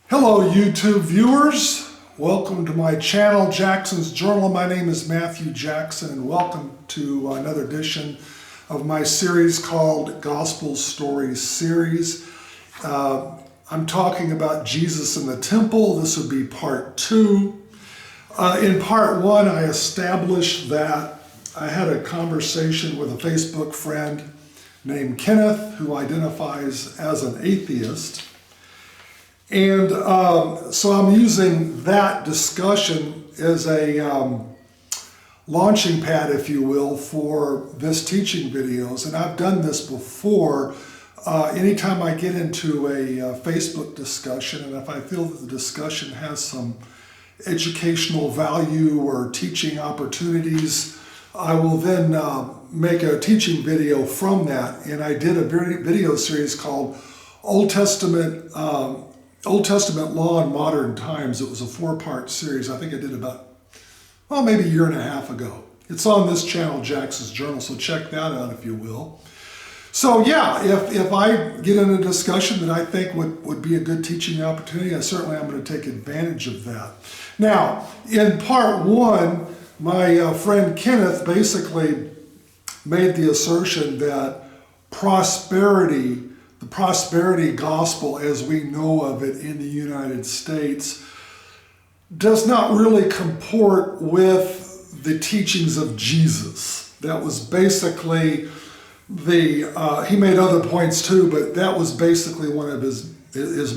Hello YouTube viewers, welcome to my channel, Jackson's Journal. My name is Matthew Jackson and welcome to another edition of my series called Gospel Stories Series. I'm talking about Jesus in the temple. This would be part 2. In part 1 I established that I had a conversation with a Facebook friend named Kenneth who identifies as an atheist. And so I'm using that discussion as a launching pad, if you will, for this teaching videos. And I've done this before. Anytime I get into a Facebook discussion, and if I feel that the discussion has some educational value or teaching opportunities, I will then make a teaching video from that. And I did a video series called Old Testament Law in Modern Times. It was a 4-part series. I think I did about, maybe a year and a half ago. It's on this channel, Jackson's Journal, so check that out if you will. So yeah, if I get in a discussion that I think would be a good teaching opportunity, I certainly am going to take advantage of that. Now, in part 1, my friend Kenneth basically made the assertion that the prosperity gospel as we know of it in the United States does not really comport with the teachings of Jesus. That was basically he made other points too, but that was basically one of his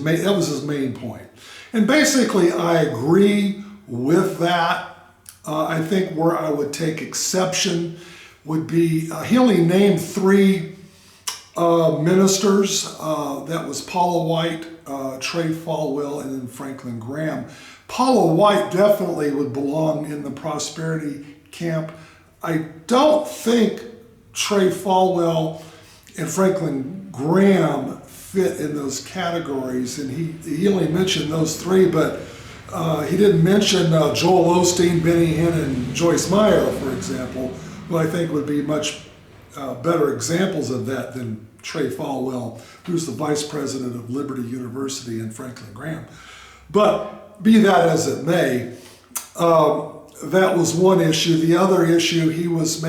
main point. And basically I agree with that. I think where I would take exception would be, he only named 3 ministers. That was Paula White, Trey Falwell, and then Franklin Graham. Paula White definitely would belong in the prosperity camp. I don't think Trey Falwell and Franklin Graham fit in those categories, and he only mentioned those 3, but he didn't mention Joel Osteen, Benny Hinn, and Joyce Meyer, for example, who I think would be much better examples of that than Trey Falwell, who's the vice president of Liberty University, and Franklin Graham. But be that as it may, that was one issue. The other issue, he was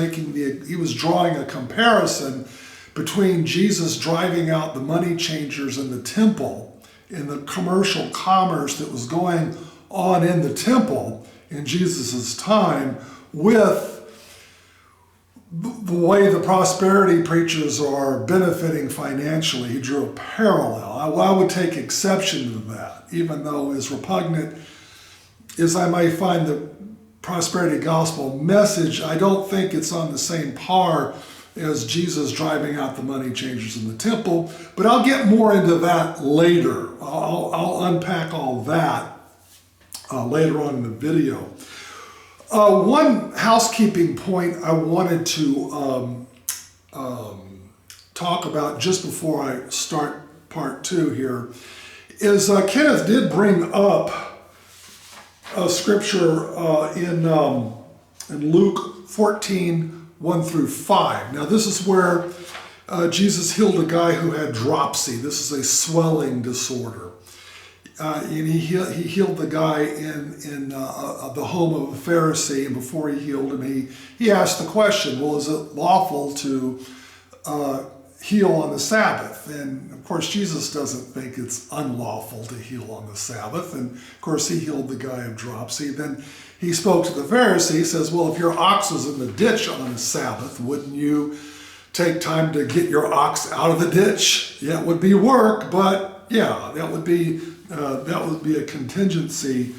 drawing a comparison between Jesus driving out the money changers in the temple and the commercial commerce that was going on in the temple in Jesus's time with the way the prosperity preachers are benefiting financially. He drew a parallel. I would take exception to that, even though as repugnant as I might find the prosperity gospel message, I don't think it's on the same par as Jesus driving out the money changers in the temple. But I'll get more into that later. I'll unpack all that later on in the video. One housekeeping point I wanted to talk about just before I start part 2 here is Kenneth did bring up a scripture in Luke 14:1 through 5. Now this is where Jesus healed a guy who had dropsy. This is a swelling disorder. And he healed the guy in the home of a Pharisee, and before he healed him, he asked the question, well, is it lawful to heal on the Sabbath? And of course, Jesus doesn't think it's unlawful to heal on the Sabbath. And of course, he healed the guy of dropsy. Then he spoke to the Pharisee. He says, well, if your ox was in the ditch on the Sabbath, wouldn't you take time to get your ox out of the ditch? Yeah, it would be work, but yeah, that would be a contingency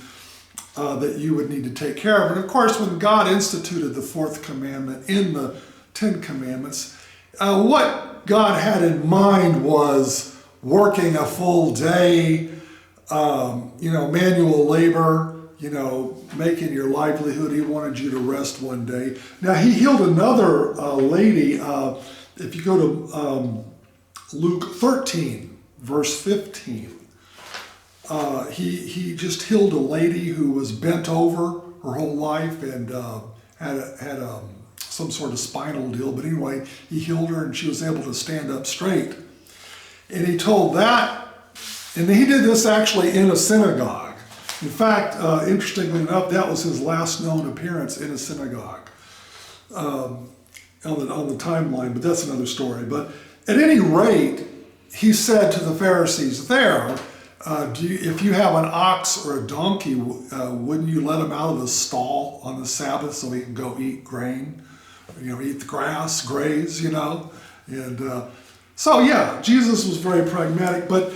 that you would need to take care of. And of course, when God instituted the 4th commandment in the 10 commandments, what God had in mind was working a full day, manual labor, making your livelihood. He wanted you to rest one day. Now, he healed another lady. If you go to Luke 13, verse 15, he just healed a lady who was bent over her whole life and had some sort of spinal deal. But anyway, he healed her and she was able to stand up straight. And he told that And he did this actually in a synagogue. In fact, interestingly enough, that was his last known appearance in a synagogue on the timeline, but that's another story. But at any rate, he said to the Pharisees there, if you have an ox or a donkey, wouldn't you let him out of the stall on the Sabbath so he can go eat grain, eat the grass, graze, And so yeah, Jesus was very pragmatic, but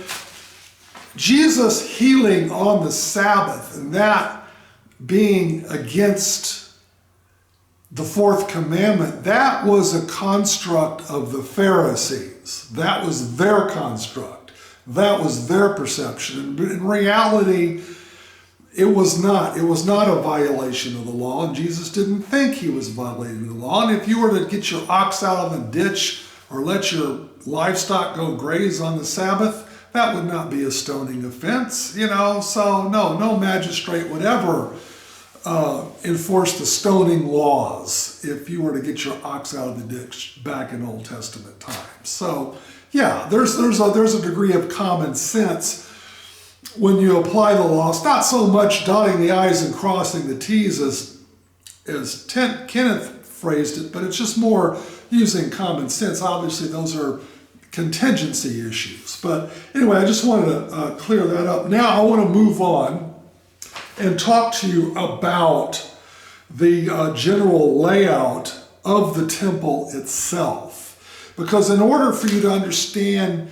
Jesus healing on the Sabbath and that being against the fourth commandment, that was a construct of the Pharisees. That was their construct. That was their perception. But in reality, it was not. It was not a violation of the law, and Jesus didn't think he was violating the law. And if you were to get your ox out of the ditch or let your livestock go graze on the Sabbath, that would not be a stoning offense, So no magistrate would ever enforce the stoning laws if you were to get your ox out of the ditch back in Old Testament times. So yeah, there's a degree of common sense when you apply the law. It's not so much dotting the I's and crossing the T's as Kenneth phrased it, but it's just more using common sense. Obviously, those are contingency issues. But anyway, I just wanted to clear that up. Now I want to move on and talk to you about the general layout of the temple itself. Because in order for you to understand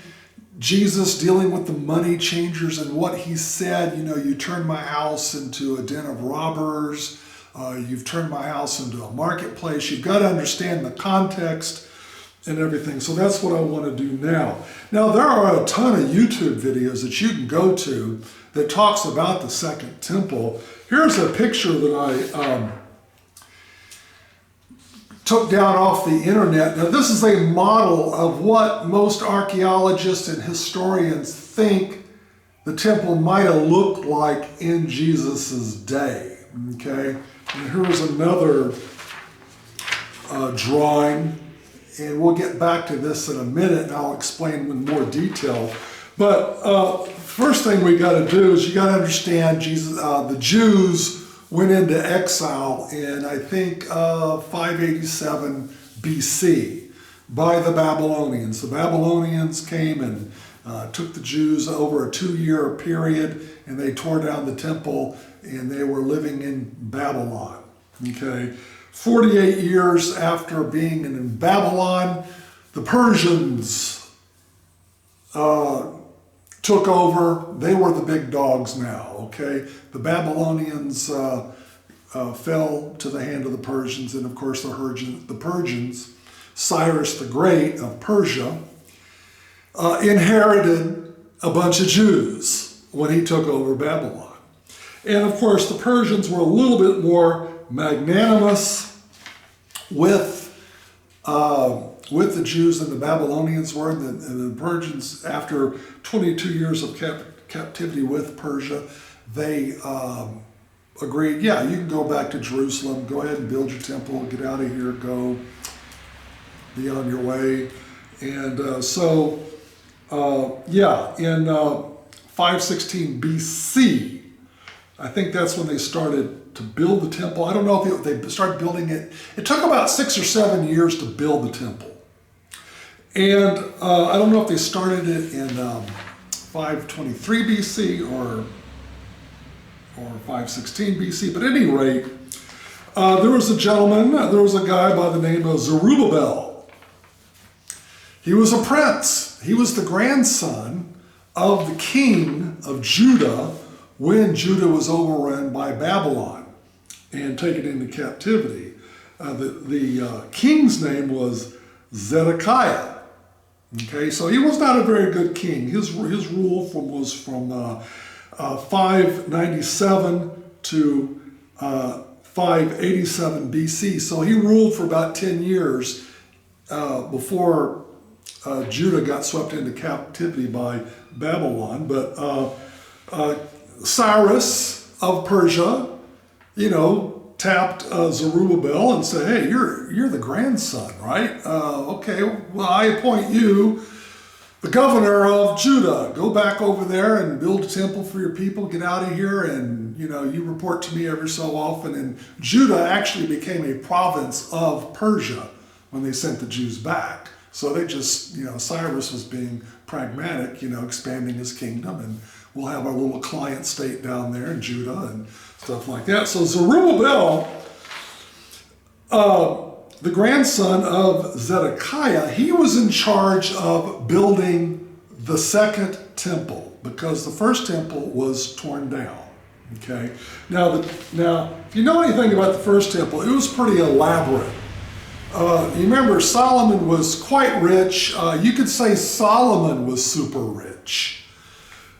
Jesus dealing with the money changers and what he said, you turned my house into a den of robbers, you've turned my house into a marketplace, you've got to understand the context and everything. So that's what I want to do now. Now, there are a ton of YouTube videos that you can go to that talks about the Second Temple. Here's a picture that I took down off the internet. Now, this is a model of what most archaeologists and historians think the temple might have looked like in Jesus's day. Okay, and here's another drawing. And we'll get back to this in a minute, and I'll explain in more detail. But first thing we got to do is you got to understand the Jews went into exile in, I think, 587 BC by the Babylonians. The Babylonians came and took the Jews over a 2-year period, and they tore down the temple, and they were living in Babylon. Okay. 48 years after being in Babylon, the Persians took over. They were the big dogs now, okay? The Babylonians fell to the hand of the Persians, and of course the Persians, Cyrus the Great of Persia, inherited a bunch of Jews when he took over Babylon. And of course the Persians were a little bit more magnanimous with the Jews than the Babylonians were, and the Persians, after 22 years of captivity with Persia, they agreed, yeah, you can go back to Jerusalem, go ahead and build your temple, get out of here, go, be on your way. And in 516 BC, I think that's when they started to build the temple. I don't know if they started building it. It took about 6 or 7 years to build the temple. And I don't know if they started it in 523 BC or 516 BC, but at any rate, there was a guy by the name of Zerubbabel. He was a prince. He was the grandson of the king of Judah when Judah was overrun by Babylon and taken into captivity. The king's name was Zedekiah. Okay, so he was not a very good king. His rule was from 597 to 587 BC. So he ruled for about 10 years before Judah got swept into captivity by Babylon. But Cyrus of Persia, tapped Zerubbabel and said, hey, you're the grandson, right? Okay, well, I appoint you the governor of Judah, go back over there and build a temple for your people, get out of here, and you report to me every so often. And Judah actually became a province of Persia when they sent the Jews back. So they just, Cyrus was being pragmatic, expanding his kingdom, and we'll have our little client state down there in Judah and stuff like that. So Zerubbabel, the grandson of Zedekiah, he was in charge of building the second temple because the first temple was torn down. Okay. Now, if you know anything about the first temple, it was pretty elaborate. You remember Solomon was quite rich. You could say Solomon was super rich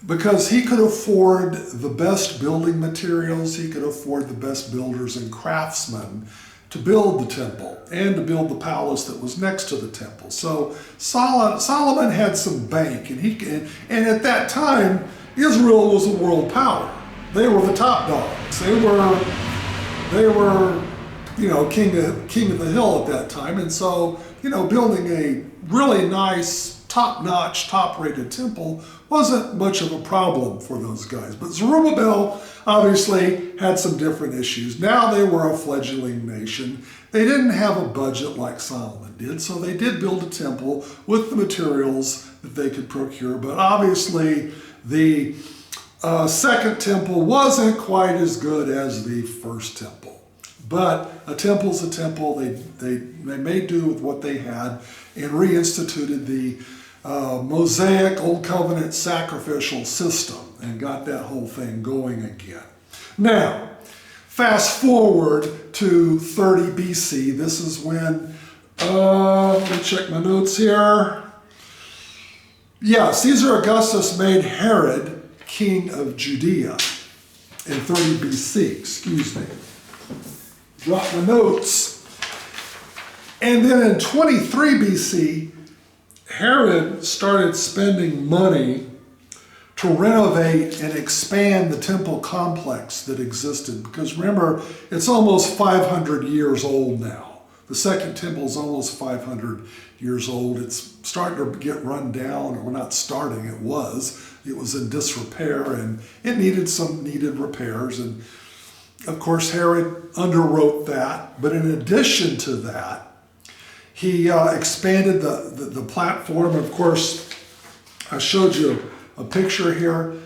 because he could afford the best building materials. He could afford the best builders and craftsmen to build the temple and to build the palace that was next to the temple. So Solomon had some bank, and at that time, Israel was a world power. They were the top dogs. They were king of the hill at that time. And so, building a really nice, top-notch, top-rated temple wasn't much of a problem for those guys. But Zerubbabel obviously had some different issues. Now they were a fledgling nation. They didn't have a budget like Solomon did, so they did build a temple with the materials that they could procure. But obviously, the second temple wasn't quite as good as the first temple. But a temple's a temple. They made do with what they had and reinstituted the Mosaic Old Covenant sacrificial system and got that whole thing going again. Now, fast forward to 30 BC. This is when, let me check my notes here. Yeah, Caesar Augustus made Herod king of Judea in 30 BC, excuse me. Drop my notes. And then in 23 BC, Herod started spending money to renovate and expand the temple complex that existed. Because remember, it's almost 500 years old now. The second temple is almost 500 years old. It's starting to get run down, or not starting, it was. It was in disrepair, and it needed some needed repairs. And of course, Herod underwrote that. But in addition to that, he expanded the platform. Of course, I showed you a picture here.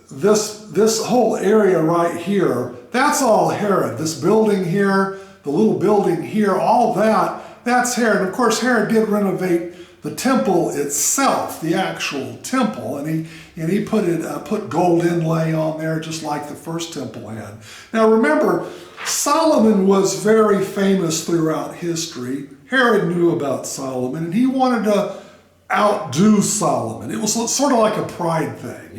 This whole area right here, that's all Herod. This building here, the little building here, all that, that's Herod. And of course, Herod did renovate the temple itself, the actual temple, and he put gold inlay on there just like the first temple had. Now remember, Solomon was very famous throughout history. Herod knew about Solomon, and he wanted to outdo Solomon. It was sort of like a pride thing,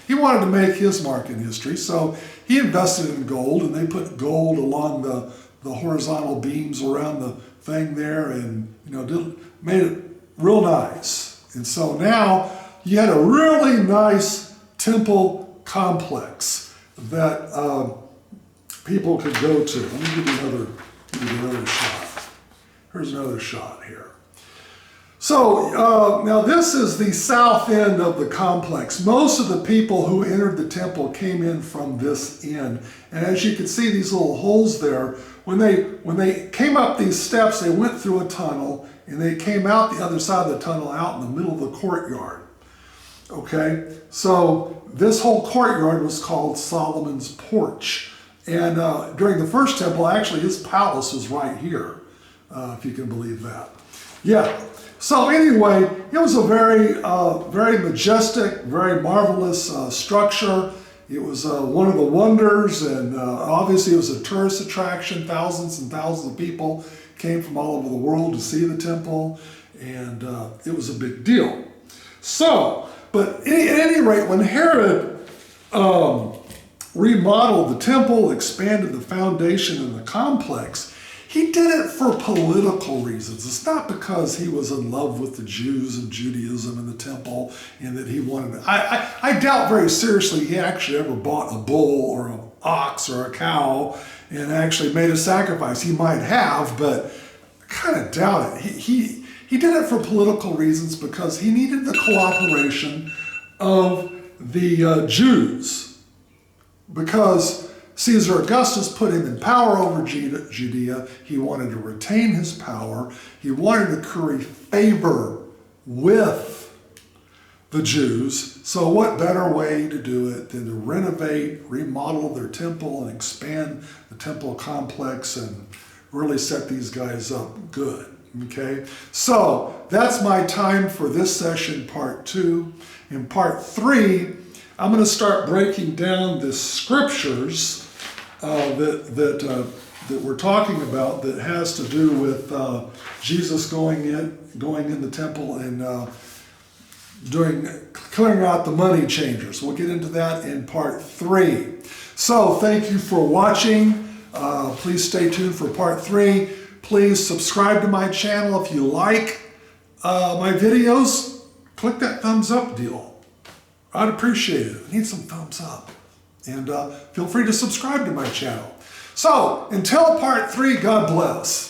He wanted to make his mark in history, so he invested in gold, and they put gold along the horizontal beams around the thing there, and made it real nice. And so now you had a really nice temple complex that people could go to. Let me give you another shot. Here's another shot here. So now this is the south end of the complex. Most of the people who entered the temple came in from this end. And as you can see, these little holes there, when they came up these steps, they went through a tunnel, and they came out the other side of the tunnel out in the middle of the courtyard. Okay, so this whole courtyard was called Solomon's Porch. And during the first temple, actually his palace was right here, if you can believe that. Yeah, so anyway, it was a very majestic, very marvelous structure. It was one of the wonders, and obviously it was a tourist attraction. Thousands and thousands of people came from all over the world to see the temple, and it was a big deal. So, but at any rate, when Herod remodeled the temple, expanded the foundation and the complex, he did it for political reasons. It's not because he was in love with the Jews and Judaism and the temple and that he wanted to. I doubt very seriously he actually ever bought a bull or an ox or a cow and actually made a sacrifice. He might have, but I kind of doubt it. He did it for political reasons because he needed the cooperation of the Jews. Because Caesar Augustus put him in power over Judea, he wanted to retain his power. He wanted to curry favor with the Jews. So what better way to do it than to renovate, remodel their temple, and expand the temple complex and really set these guys up good. Okay, so that's my time for this session, part 2. In part 3, I'm going to start breaking down the scriptures that we're talking about that has to do with Jesus going in the temple and clearing out the money changers. We'll get into that in part 3. So thank you for watching. Please stay tuned for part 3. Please subscribe to my channel if you like my videos. Click that thumbs up deal. I'd appreciate it. I need some thumbs up. And feel free to subscribe to my channel. So until part 3, God bless.